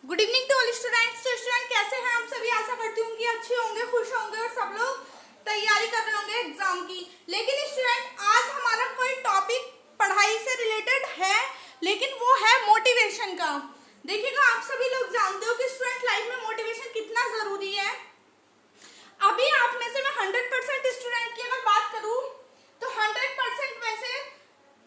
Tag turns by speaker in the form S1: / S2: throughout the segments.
S1: Good evening to all students. तो student कैसे हैं आप सभी? आशा करती हूँ कि अच्छे होंगे, खुश होंगे और सब लोग तैयारी कर रहे होंगे एग्जाम की। लेकिन स्टूडेंट आज हमारा कोई टॉपिक पढ़ाई से रिलेटेड है, लेकिन वो है मोटिवेशन का। देखिएगा, आप सभी लोग जानते हो कि स्टूडेंट लाइफ में मोटिवेशन कितना जरूरी है। अभी आप में से मैं 100% स्टूडेंट की अगर बात करूँ तो 100% में से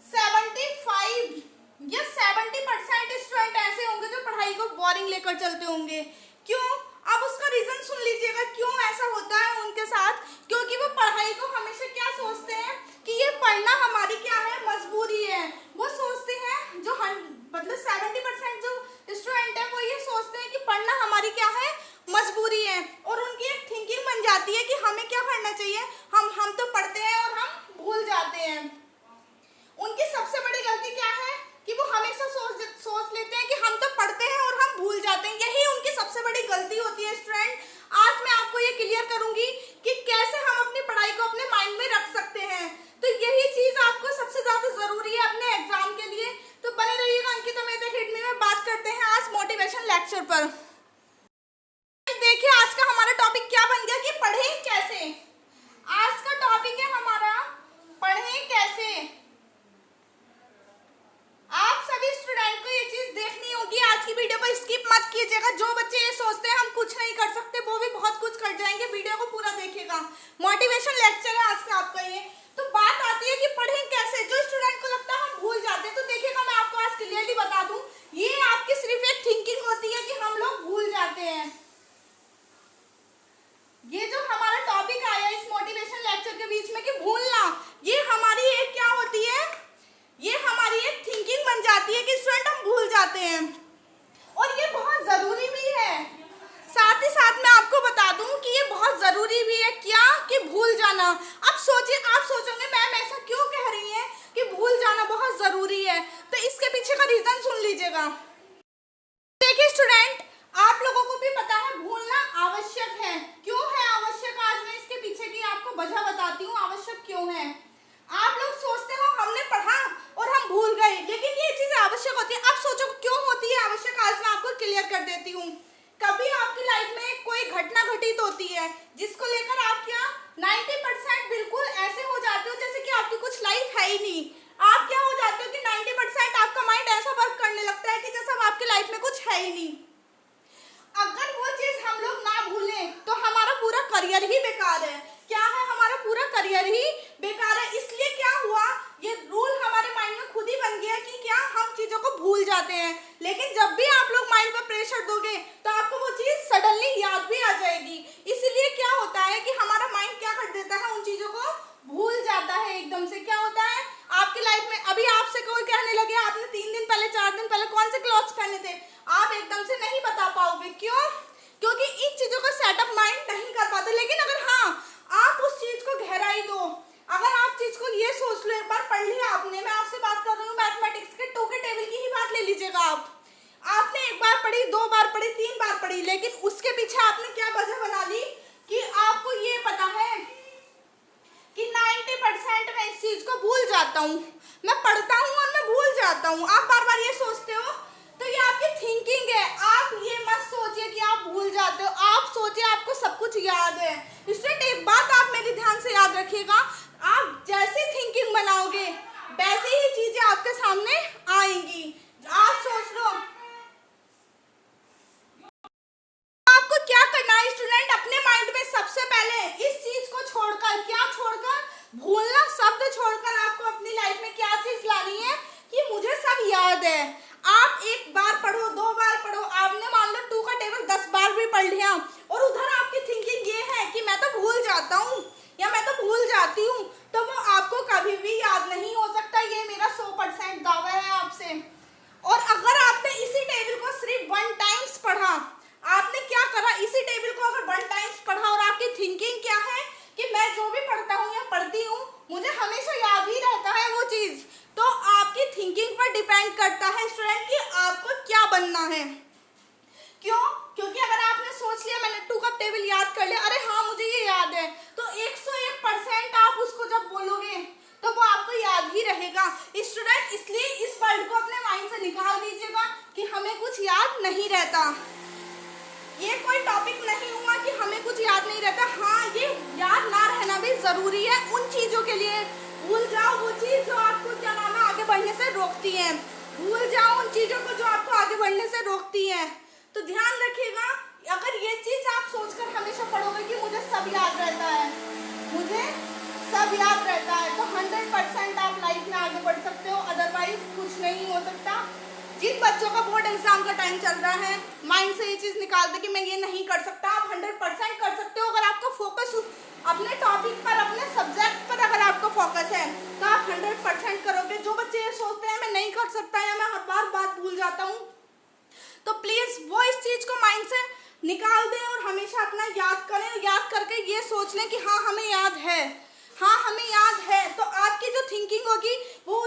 S1: 75 या 70% स्टूडेंट ऐसे होंगे जो पढ़ाई को बोरिंग लेकर चलते होंगे। क्यों? अब उसका रीजन सुन लीजिएगा क्यों ऐसा होता है उनके साथ। क्योंकि वो पढ़ाई को हमेशा क्या सोचते हैं कि ये पढ़ना हमारी क्या है, मजबूरी है। वो सोचते हैं जो मतलब 70% जो स्टूडेंट है वो ये सोचते हैं कि पढ़ना हमारी क्या है, मजबूरी है। और उनकी एक थिंकिंग बन जाती है कि हमें क्या करना चाहिए, हम तो पढ़ते हैं और हम भूल जाते हैं। उनकी सबसे बड़ी गलती क्या है कि वो हमेशा सोच लेते हैं कि हम तो पढ़ते हैं और हम भूल जाते हैं। यही उनकी सबसे बड़ी गलती होती है स्टूडेंट। आज मैं आपको ये क्लियर करूंगी कि कैसे हम अपनी पढ़ाई को अपने माइंड में रख सकते हैं। तो यही चीज आपको सबसे ज्यादा जरूरी है अपने एग्जाम के लिए। तो बने रहिएगा अंकिता मेहता अकेडमी में। बात करते हैं आज मोटिवेशन लेक्चर पर। देखिए, आज का हमारा टॉपिक क्या बन गया कि पढ़ें कैसे। आज का टॉपिक है हमारा पढ़ें कैसे। आप सभी स्टूडेंट को ये चीज देखनी होगी। आज की वीडियो को स्किप मत कीजिएगा। जो बच्चे ये सोचते हैं हम कुछ नहीं कर सकते, वो भी बहुत कुछ कर जाएंगे। वीडियो को पूरा देखिएगा। मोटिवेशन लेक्चर है आज का आपका ये। तो बात आती है कि पढ़ें कैसे। जो स्टूडेंट को लगता है हम भूल जाते हैं, तो देखिएगा मैं आपको आज क्लियरली बता दूं, ये आपकी सिर्फ एक थिंकिंग होती है कि हम लोग भूल जाते हैं। ये जो हमारा टॉपिक आया इस मोटिवेशन लेक्चर के बीच में कि भूलना, ये हमारी एक क्या होती है, ये हमारी एक थिंकिंग बन जाती है कि स्टूडेंट हम भूल जाते हैं। और ये बहुत जरूरी भी है। साथ ही साथ मैं आपको बता दूं कि ये बहुत जरूरी भी है क्या कि भूल जाना। अब सोचिए, आप सोचोगे मैम ऐसा क्यों कह रही है कि भूल जाना बहुत जरूरी है। तो इसके पीछे का रीजन सुन लीजिएगा। देखिए स्टूडेंट, आप लोगों को भी पता है भूलना आवश्यक है। क्यों है आवश्यक? आज मैं इसके पीछे की आपको वजह बताती हूँ आवश्यक क्यों है। आप लोग सोचते हो हमने पढ़ा और हम भूल गए, लेकिन ये चीज आवश्यक होती है। अब सोचो क्यों होती है आवश्यक, आज मैं आपको क्लियर कर देती हूँ। कभी आपकी लाइफ में कोई घटना घटित होती है जिसको लेकर आप क्या 90% बिल्कुल ऐसे हो जाते हो जैसे कि आपकी कुछ लाइफ है ही नहीं। आप क्या हो जाते हो कि 90% आपका माइंड ऐसा वर्क करने लगता है कि जैसे आपकी लाइफ में कुछ है ही नहीं। अगर वो चीज हम लोग ना भूलें तो हमारा पूरा करियर ही बेकार है। क्या है? हमारा पूरा करियर ही बेकार है। इसलिए क्या हुआ, ये रूल हमारे माइंड में खुद ही बन गया कि क्या हम चीजों को भूल जाते हैं। लेकिन जब भी आप लोग माइंड पर प्रेशर दोगे तो आपको वो चीज सडनली याद भी आ जाएगी। इसीलिए क्या होता है कि हमारा माइंड क्या कर देता है, उन चीजों को भूल जाता है एकदम से। क्या होता है आपकी लाइफ में, अभी आपसे कोई कहने लगे आपने 3 दिन पहले 4 दिन पहले कौन से क्लॉथ्स पहने थे, आप एकदम से नहीं बता पाओगे। क्यों? क्योंकि इन चीजों का सेटअप माइंड नहीं कर पाते। लेकिन अगर हाँ आप उस चीज को गहराई दो, अगर आप चीज को ये सोच लो, एक बार पढ़ लिया आपने, मैं आपसे बात कर रही हूँ मैथमेटिक्स के 2 के टेबल की ही बात ले लीजिएगा। आपने एक बार पढ़ी, 2 बार पढ़ी, 3 बार पढ़ी, लेकिन उसके पीछे आपने क्या वजह बना ली कि आपको ये पता है कि 90% मैं इस चीज को भूल जाता हूँ। मैं पढ़ता हूँ और मैं भूल जाता हूँ। आप बार बार ये सोचते हो, तो ये आपकी थिंकिंग है। आप ये मत सोचिए कि आप भूल जाते हो, आप सोचिए आपको सब कुछ याद है। स्टूडेंट एक बात आप मेरी ध्यान से याद रखिएगा, आप जैसी थिंकिंग बनाओगे वैसी ही चीजें आपके सामने आएंगी। आप सोच लो, आपको क्या करना है स्टूडेंट, अपने माइंड में सबसे पहले इस चीज को छोड़कर, क्या छोड़कर, भूलना शब्द छोड़कर आपको अपनी लाइफ में क्या चीज लानी है कि मुझे सब याद है। आप एक बार पढ़ो, 2 बार पढ़ो, आपने मान लो 2 का टेबल 10 बार भी पढ़ लिया और उधर आपकी थिंकिंग ये है कि मैं तो भूल जाता हूँ या मैं तो भूल जाती हूँ, तो वो आपको कभी भी याद नहीं हो सकता। ये मेरा 100% दावा है आपसे। और अगर आपने इसी टेबल को सिर्फ 1 टाइम्स पढ़ा, आपने क्या करा, इसी टेबल को अगर 1 टाइम्स पढ़ा और आपकी थिंकिंग क्या है कि मैं जो भी पढ़ता हूँ या पढ़ती हूँ मुझे हमेशा याद ही रहता है वो चीज, तो आपकी थिंकिंग पर डिपेंड करता है स्टूडेंट कि आपको क्या बनना है। क्यों? क्योंकि अगर आपने सोच लिया मैंने 2 का टेबल याद कर लिया, अरे हाँ मुझे ये याद है, तो 101% आप उसको जब बोलोगे तो वो आपको याद ही रहेगा। स्टूडेंट, इसलिए इस वर्ड को अपने माइंड से निकाल दीजिएगा कि हमें कुछ याद नहीं रहता। ये कोई टॉपिक नहीं हुआ कि हमें कुछ याद नहीं रहता। हाँ, ये याद ना रहना भी जरूरी है उन चीजों के लिए। भूल जाओ वो चीज जो आपको क्या नाम है आगे बढ़ने से रोकती है। भूल जाओ उन चीजों को जो आपको आगे बढ़ने से रोकती है। तो ध्यान रखिएगा, अगर ये चीज आप सोचकर हमेशा पढ़ोगे कि मुझे सब याद रहता है, मुझे सब याद रहता है, तो 100% आप लाइफ में आगे बढ़ सकते हो, अदरवाइज कुछ नहीं हो सकता। जिन बच्चों का बोर्ड एग्जाम का टाइम चल रहा है, माइंड से ये चीज निकाल दे कि मैं ये नहीं कर सकता। आप 100% कर सकते हो। अगर आपका फोकस अपने टॉपिक पर, अपने सब्जेक्ट पर अगर आपका फोकस है तो आप 100% करोगे। जो बच्चे ये सोचते हैं मैं नहीं कर सकता या मैं हर बार बात भूल जाता हूँ, तो प्लीज वो इस चीज को माइंड से निकाल दें और हमेशा अपना याद करें। याद करके ये सोच लें कि हाँ हमें याद है, हाँ हमें याद है। तो आपकी जो थिंकिंग होगी वो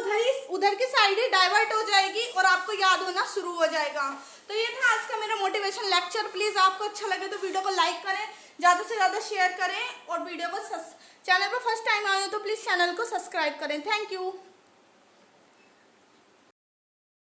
S1: उधर की साइड ही डाइवर्ट हो जाएगी और आपको याद होना शुरू हो जाएगा। तो ये था आज का मेरा मोटिवेशन लेक्चर। प्लीज आपको अच्छा लगे तो वीडियो को लाइक करें, ज़्यादा से ज़्यादा शेयर करें और वीडियो को चैनल पर फर्स्ट टाइम आए हो तो प्लीज़ चैनल को सब्सक्राइब करें। Thank you.